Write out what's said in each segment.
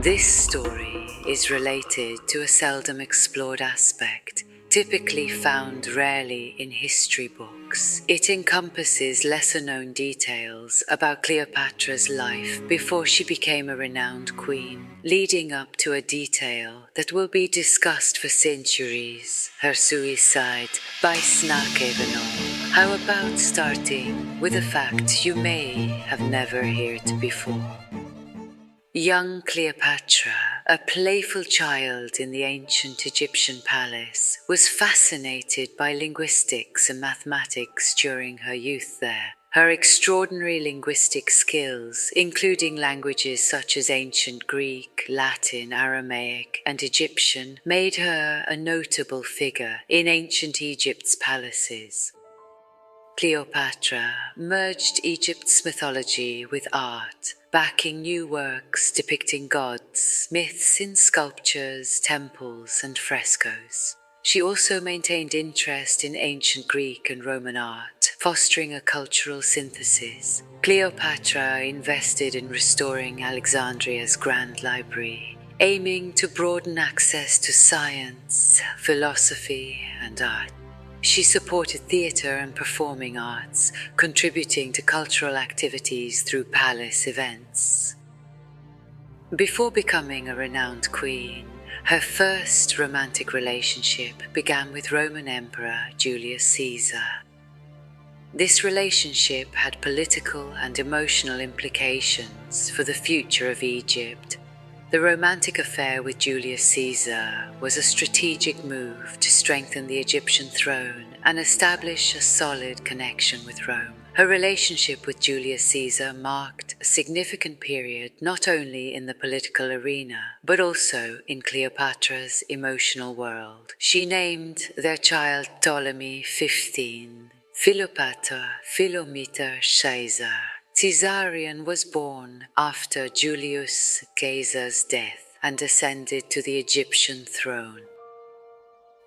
This story is related to a seldom explored aspect, typically found rarely in history books. It encompasses lesser-known details about Cleopatra's life before she became a renowned queen, leading up to a detail that will be discussed for centuries: her suicide by venom. How about starting with a fact you may have never heard before? Young Cleopatra, a playful child in the ancient Egyptian palace, was fascinated by linguistics and mathematics during her youth there. Her extraordinary linguistic skills, including languages such as ancient Greek, Latin, Aramaic, and Egyptian, made her a notable figure in ancient Egypt's palaces. Cleopatra merged Egypt's mythology with art, backing new works depicting gods, myths in sculptures, temples, and frescoes. She also maintained interest in ancient Greek and Roman art, fostering a cultural synthesis. Cleopatra invested in restoring Alexandria's Grand Library, aiming to broaden access to science, philosophy, and art. She supported theatre and performing arts, contributing to cultural activities through palace events. Before becoming a renowned queen, her first romantic relationship began with Roman Emperor Julius Caesar. This relationship had political and emotional implications for the future of Egypt. The romantic affair with Julius Caesar was a strategic move to strengthen the Egyptian throne and establish a solid connection with Rome. Her relationship with Julius Caesar marked a significant period not only in the political arena, but also in Cleopatra's emotional world. She named their child Ptolemy 15, Philopator Philometer Caesar. Caesarion was born after Julius Caesar's death and ascended to the Egyptian throne.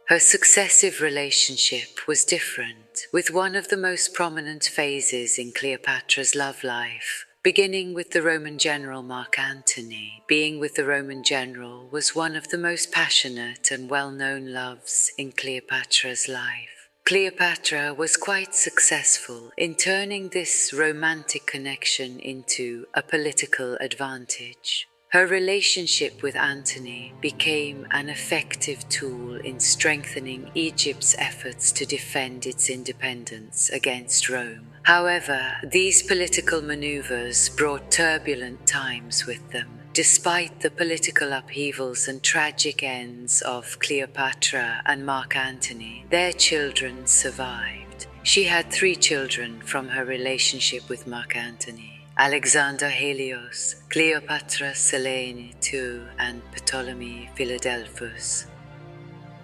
Her successive relationship was different, with one of the most prominent phases in Cleopatra's love life, beginning with the Roman general Mark Antony. Being with the Roman general was one of the most passionate and well-known loves in Cleopatra's life. Cleopatra was quite successful in turning this romantic connection into a political advantage. Her relationship with Antony became an effective tool in strengthening Egypt's efforts to defend its independence against Rome. However, these political maneuvers brought turbulent times with them. Despite the political upheavals and tragic ends of Cleopatra and Mark Antony, their children survived. She had 3 children from her relationship with Mark Antony: Alexander Helios, Cleopatra Selene II, and Ptolemy Philadelphus.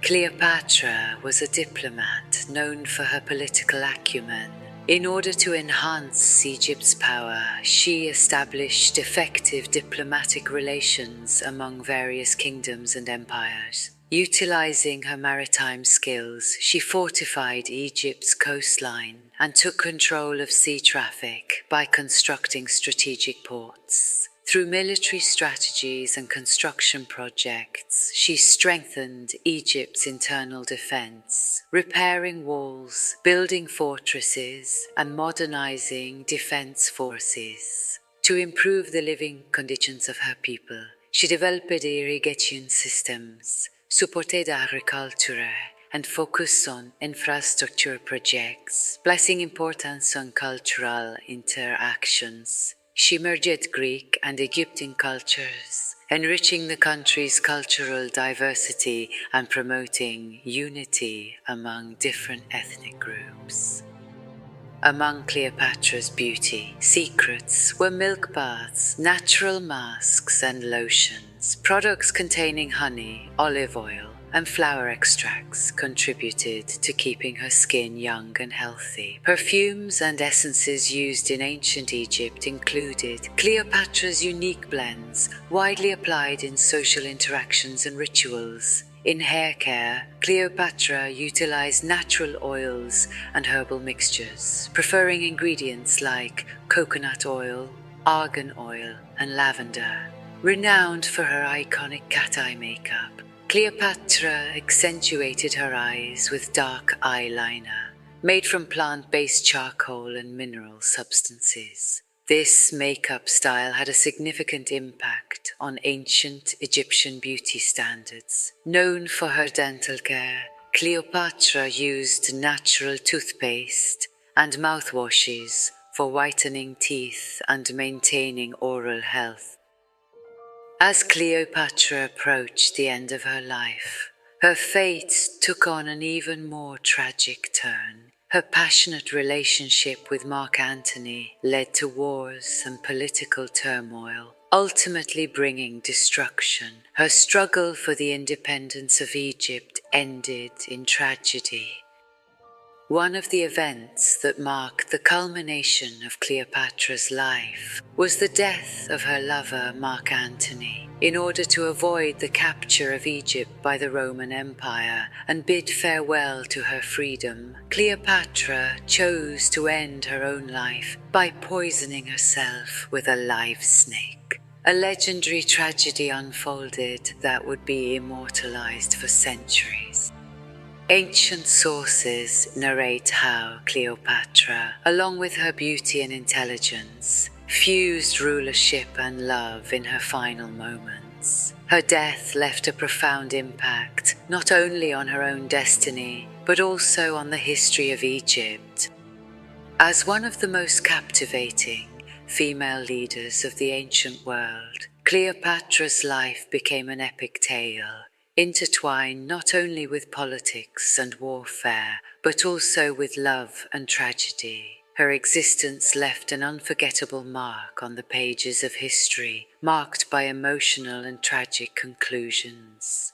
Cleopatra was a diplomat known for her political acumen. In order to enhance Egypt's power, she established effective diplomatic relations among various kingdoms and empires. Utilizing her maritime skills, she fortified Egypt's coastline and took control of sea traffic by constructing strategic ports. Through military strategies and construction projects, she strengthened Egypt's internal defense, repairing walls, building fortresses, and modernizing defense forces. To improve the living conditions of her people, she developed irrigation systems, supported agriculture, and focused on infrastructure projects, placing importance on cultural interactions. She merged Greek and Egyptian cultures, enriching the country's cultural diversity and promoting unity among different ethnic groups. Among Cleopatra's beauty secrets were milk baths, natural masks and lotions. Products containing honey, olive oil, and flower extracts contributed to keeping her skin young and healthy. Perfumes and essences used in ancient Egypt included Cleopatra's unique blends, widely applied in social interactions and rituals. In hair care, Cleopatra utilized natural oils and herbal mixtures, preferring ingredients like coconut oil, argan oil, and lavender. Renowned for her iconic cat-eye makeup, Cleopatra accentuated her eyes with dark eyeliner, made from plant-based charcoal and mineral substances. This makeup style had a significant impact on ancient Egyptian beauty standards. Known for her dental care, Cleopatra used natural toothpaste and mouthwashes for whitening teeth and maintaining oral health. As Cleopatra approached the end of her life, her fate took on an even more tragic turn. Her passionate relationship with Mark Antony led to wars and political turmoil, ultimately bringing destruction. Her struggle for the independence of Egypt ended in tragedy. One of the events that marked the culmination of Cleopatra's life was the death of her lover Mark Antony. In order to avoid the capture of Egypt by the Roman Empire and bid farewell to her freedom, Cleopatra chose to end her own life by poisoning herself with a live snake. A legendary tragedy unfolded that would be immortalized for centuries. Ancient sources narrate how Cleopatra, along with her beauty and intelligence, fused rulership and love in her final moments. Her death left a profound impact not only on her own destiny, but also on the history of Egypt. As one of the most captivating female leaders of the ancient world, Cleopatra's life became an epic tale, intertwined not only with politics and warfare, but also with love and tragedy. Her existence left an unforgettable mark on the pages of history, marked by emotional and tragic conclusions.